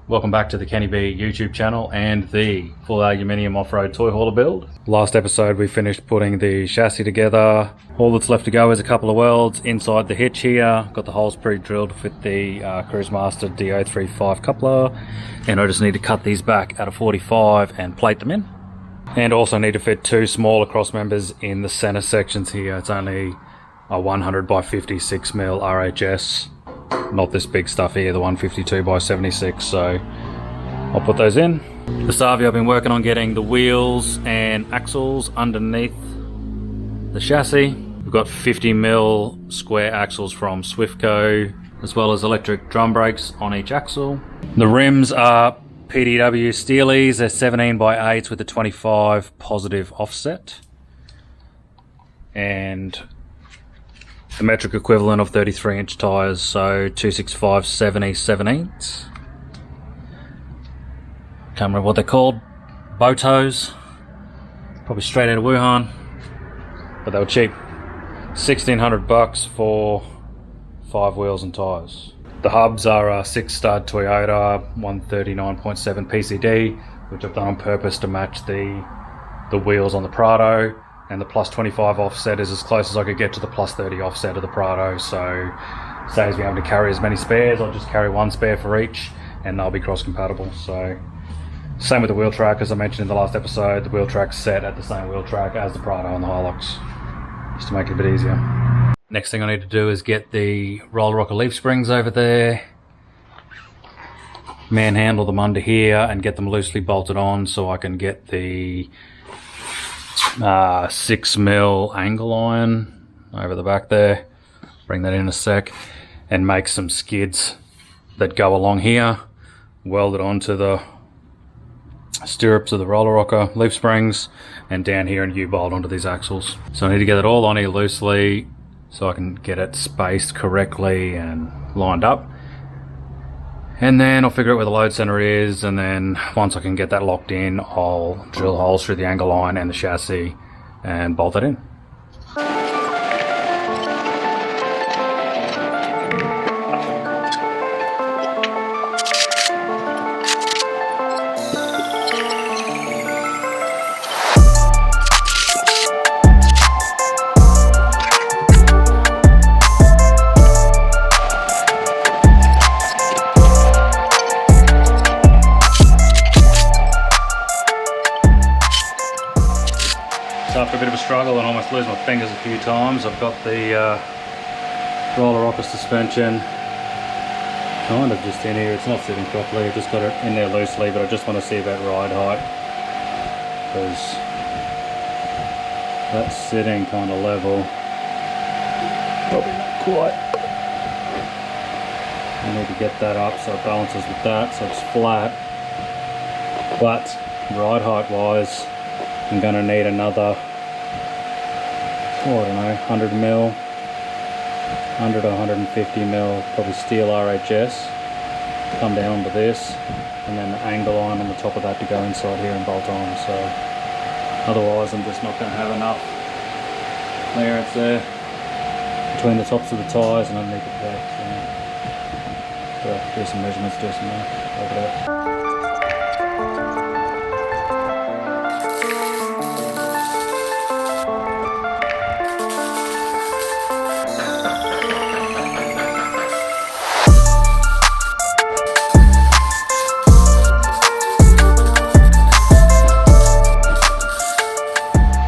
Welcome back to the KennyBYouTube channel and the full aluminium off-road toy hauler build. Last episode we finished putting the chassis together. All that's left to go is a couple of welds inside the hitch here. Got the holes pre-drilled to fit the Cruisemaster D035 coupler, and I just need to cut these back at a 45 and plate them in. And also need to fit two smaller cross members in the center sections here. It's only a 100 by 56 mil RHS. Not this big stuff here, the 152 by 76, so I'll put those in. The Savia, I've been working on getting the wheels and axles underneath the chassis. We've got 50 mil square axles from Swiftco, as well as electric drum brakes on each axle. The rims are PDW Steelies, they're 17 by 8s with a 25 positive offset. And the metric equivalent of 33-inch tyres, so 265 70/17. Can't remember what they're called. Botos. Probably straight out of Wuhan. But they were cheap. 1,600 bucks for 5 wheels and tyres. The hubs are a 6-stud Toyota 139.7 PCD, which I've done on purpose to match the wheels on the Prado. And the plus 25 offset is as close as I could get to the plus 30 offset of the Prado, so saves me having to carry as many spares. I'll just carry one spare for each and they'll be cross compatible. So same with the wheel track, as I mentioned in the last episode, the wheel track's set at the same wheel track as the Prado and the Hilux, just to make it a bit easier. Next thing I need to do is get the roller rocker leaf springs over there, manhandle them under here and get them loosely bolted on so I can get the 6 mil angle iron over the back there. Bring that in a sec and make some skids that go along here, weld it onto the stirrups of the roller rocker leaf springs, and down here and U-bolt onto these axles. So I need to get it all on here loosely so I can get it spaced correctly and lined up. And then I'll figure out where the load center is, and then once I can get that locked in, I'll drill holes through the angle line and the chassis and bolt it in. After a bit of a struggle and almost lose my fingers a few times, I've got the roller rocker suspension kind of just in here. It's not sitting properly, I've just got it in there loosely, but I just want to see about ride height, because that's sitting kind of level, probably not quite. I need to get that up so it balances with that, so it's flat. But ride height wise, I'm going to need another, I don't know, 100 mil, 100 or 150 mil, probably steel RHS, come down to this, and then the angle line on the top of that to go inside here and bolt on. So otherwise I'm just not going to have enough clearance there between the tops of the tyres and underneath the deck. So do some measurements, do some over there.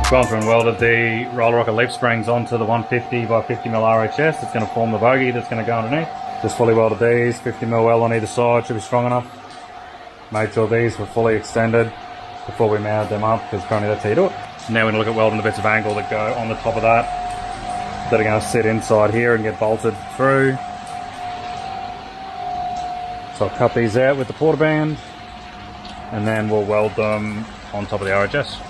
Gone through and welded the roller rocker leaf springs onto the 150 by 50 mil RHS. It's going to form the bogie that's going to go underneath. Just fully welded these, 50 mil weld on either side, should be strong enough. Made sure these were fully extended before we mounted them up, because apparently that's how you do it. Now we're going to look at welding the bits of angle that go on the top of that are going to sit inside here and get bolted through. So I'll cut these out with the porta band and then we'll weld them on top of the RHS.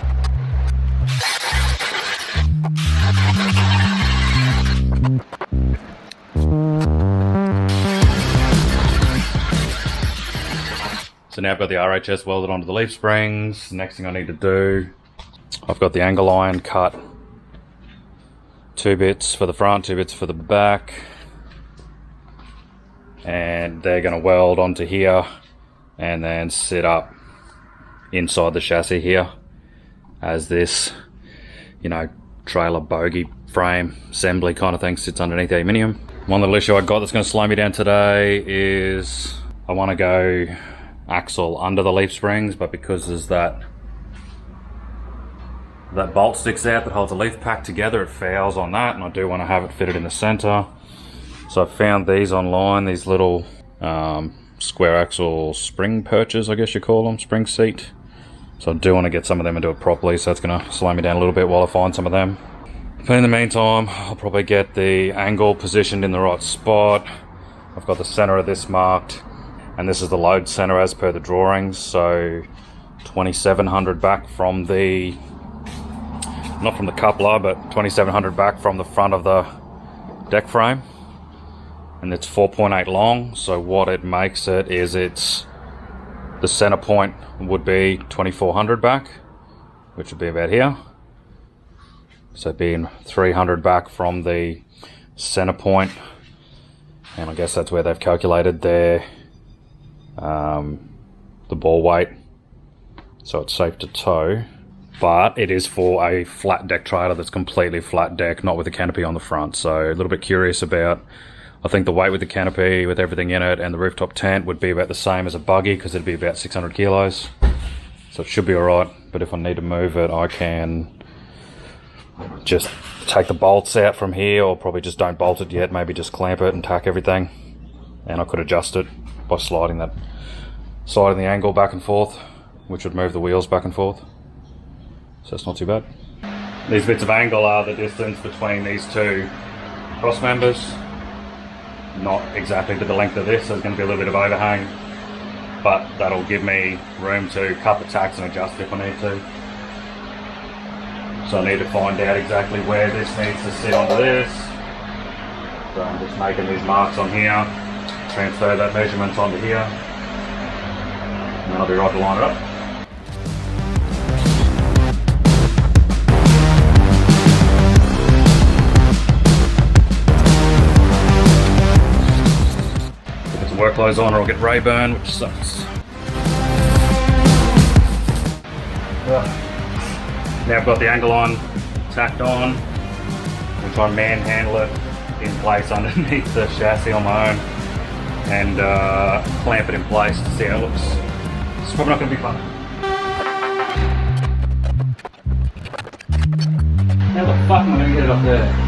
So now I've got the RHS welded onto the leaf springs. The next thing I need to do, I've got the angle iron cut. 2 bits for the front, 2 bits for the back. And they're going to weld onto here and then sit up inside the chassis here as this, you know, trailer bogie frame assembly kind of thing sits underneath the aluminium. One little issue I got that's going to slow me down today is I want to go axle under the leaf springs, but because there's that bolt sticks out that holds the leaf pack together, it fouls on that, and I do want to have it fitted in the center. So I found these online, these little square axle spring perches, I guess you call them, spring seat. So I do want to get some of them and do it properly, so that's going to slow me down a little bit while I find some of them. But in the meantime, I'll probably get the angle positioned in the right spot. I've got the center of this marked, and this is the load center as per the drawings, so 2700 back from the, not from the coupler, but 2700 back from the front of the deck frame. And it's 4.8 long, so what it makes it is the center point would be 2400 back, which would be about here. So being 300 back from the center point, and I guess that's where they've calculated their the ball weight, so it's safe to tow. But it is for a flat deck trailer that's completely flat deck, not with a canopy on the front. So a little bit curious about, I think the weight with the canopy, with everything in it, and the rooftop tent would be about the same as a buggy, because it'd be about 600 kilos. So it should be alright, but if I need to move it, I can just take the bolts out from here, or probably just don't bolt it yet, maybe just clamp it and tack everything. And I could adjust it by sliding the angle back and forth, which would move the wheels back and forth. So it's not too bad. These bits of angle are the distance between these two cross members. Not exactly to the length of this, so there's going to be a little bit of overhang, but that'll give me room to cut the tacks and adjust if I need to. So I need to find out exactly where this needs to sit onto this. So I'm just making these marks on here, transfer that measurement onto here, and then I'll be right to line it up. Work clothes on or I'll get ray burn, which sucks. Now I've got the angle on, tacked on. I'm trying to manhandle it in place underneath the chassis on my own and clamp it in place to see how it looks. It's probably not going to be fun. How the fuck am I going to get it up there?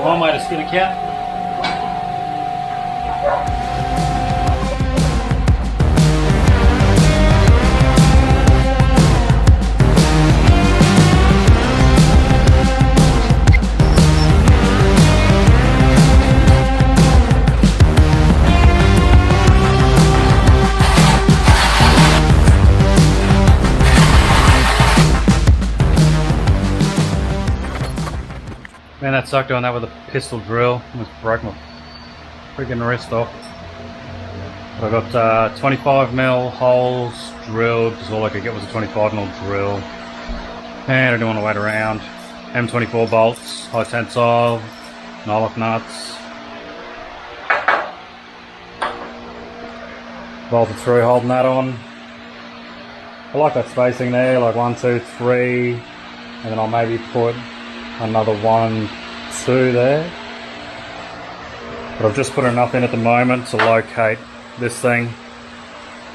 One way to skin a cat. Man, that sucked doing that with a pistol drill. Almost broke my freaking wrist off. But I got 25mm holes drilled, because all I could get was a 25mm drill. And I didn't want to wait around. M24 bolts, high tensile, Nylock nuts. Bolted through, holding that on. I like that spacing there, like 1, 2, 3, and then I'll maybe put another 1, 2 there. But I've just put enough in at the moment to locate this thing,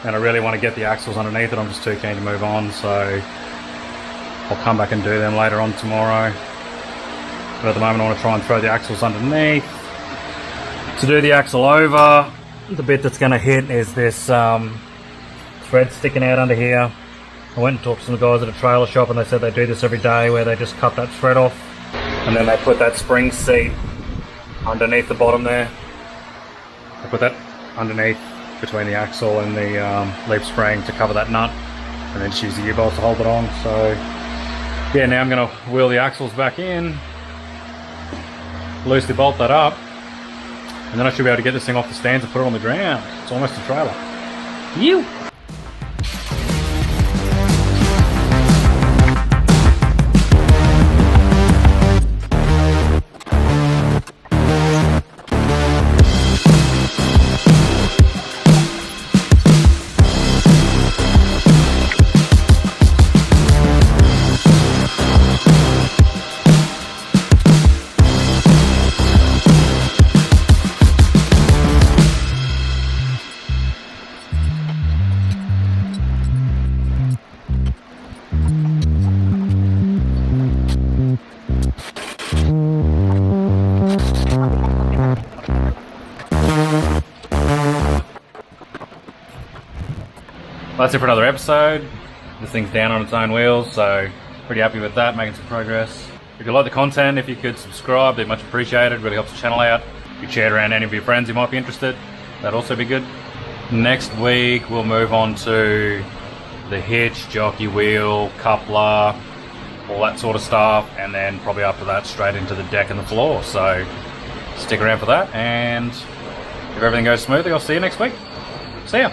and I really want to get the axles underneath it. I'm just too keen to move on, so I'll come back and do them later on tomorrow. But at the moment I want to try and throw the axles underneath. To do the axle over, the bit that's going to hit is this thread sticking out under here. I went and talked to some guys at a trailer shop and they said they do this every day, where they just cut that thread off and then they put that spring seat underneath the bottom there. They put that underneath between the axle and the leaf spring to cover that nut. and then just use the U-bolt to hold it on. So yeah, now I'm going to wheel the axles back in, loosely bolt that up, and then I should be able to get this thing off the stands and put it on the ground. It's almost a trailer. You. That's it for another episode. This thing's down on its own wheels, so pretty happy with that, making some progress. If you like the content, if you could subscribe, they're much appreciated, really helps the channel out. If you share it around any of your friends who might be interested, that'd also be good. Next week we'll move on to the hitch, jockey wheel, coupler, all that sort of stuff, and then probably after that straight into the deck and the floor. So stick around for that, and if everything goes smoothly, I'll see you next week. See ya.